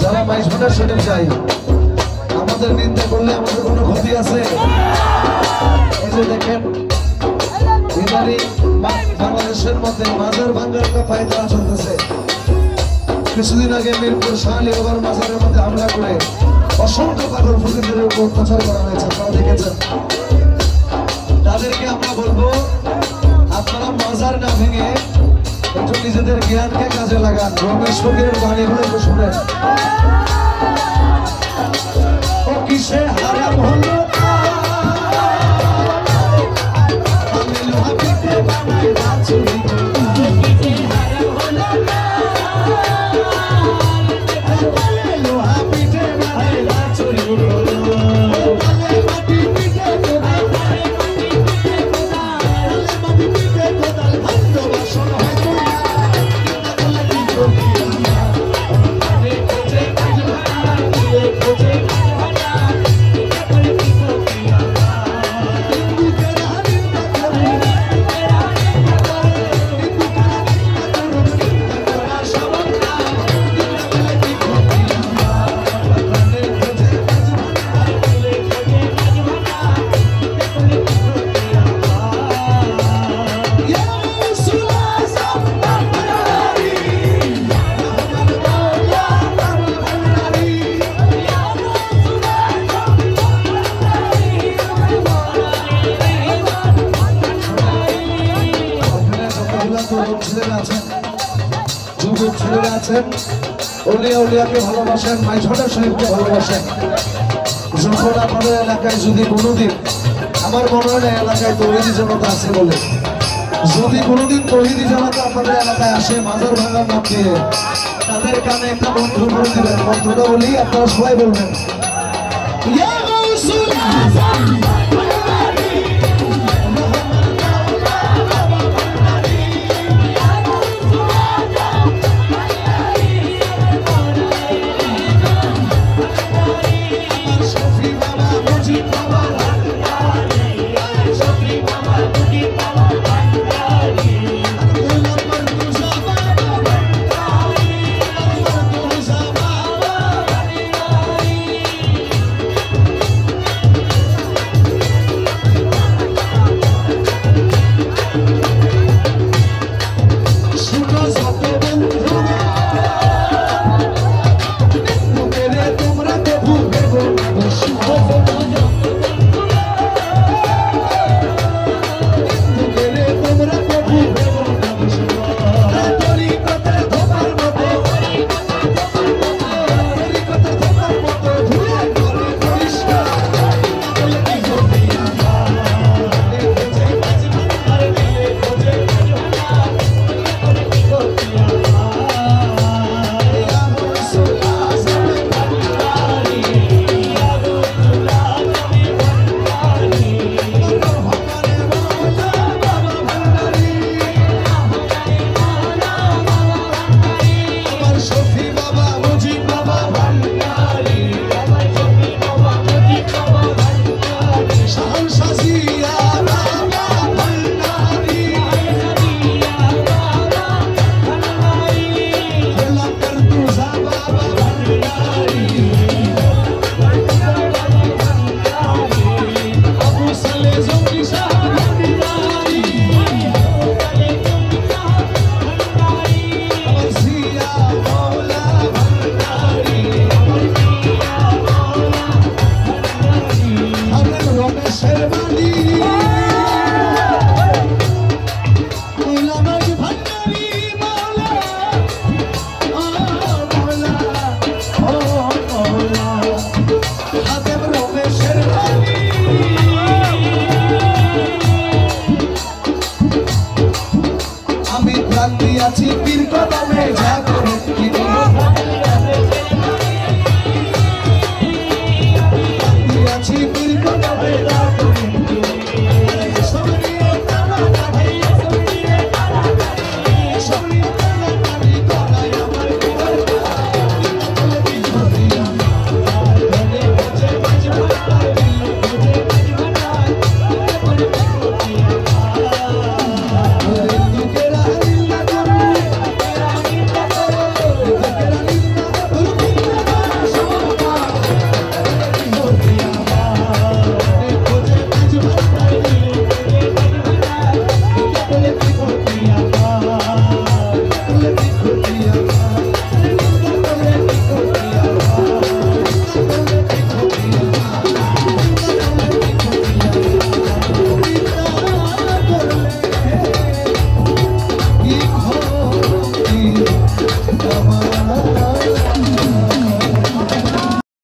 যারা মাইজভান্ডার শরীফ যাই আমাদের নিন্দা করলে আমাদের কোনো ক্ষতি আছে? এই যে দেখেন ইদানিং বাংলাদেশের মধ্যে মাজার ভাঙ্গার একটা পায়তারা চলতেছে। কিছুদিন আগে মিরপুর শাহলী বাবার মাজারের মধ্যে হামলা করে অসংখ্য পাগল ফকিরদের উপর অত্যাচার করা হয়েছে, আপনারা দেখেছেন। তাদেরকে আমরা বলবো আপনারা মাজার না ভেঙে একটু নিজেদের জ্ঞানকে কাজে লাগান। রমেশ ফকিরের বাণীগুলো একটু শুনেন। ও কিসে হারাম হলো আমি লোহা পিঠে বানাই বাছুরি লোহা পিঠে বানাই বাছুরি যুবক ছেলেরা আছেন, ওলিয়া উলিয়াকে ভালোবাসেন, মাইজভান্ডার শরীফকে ভালোবাসেন। যখন আপনাদের এলাকায় যদি কোনোদিন, আমার মনে হয় না এলাকায় তৌহিদি জনতা আছে বলে, যদি কোনোদিন তৌহিদি জনতা আপনাদের এলাকায় আসে মাজার ভাঙার নাম দিয়ে, তাদের কানে একটা মন্ত্র বলে দিবেন। মন্ত্রটা বলি আপনারা সবাই বলবেন, ইয়া গাউসুল আযম আমি প্রাণ দিয়াছি পীর কথা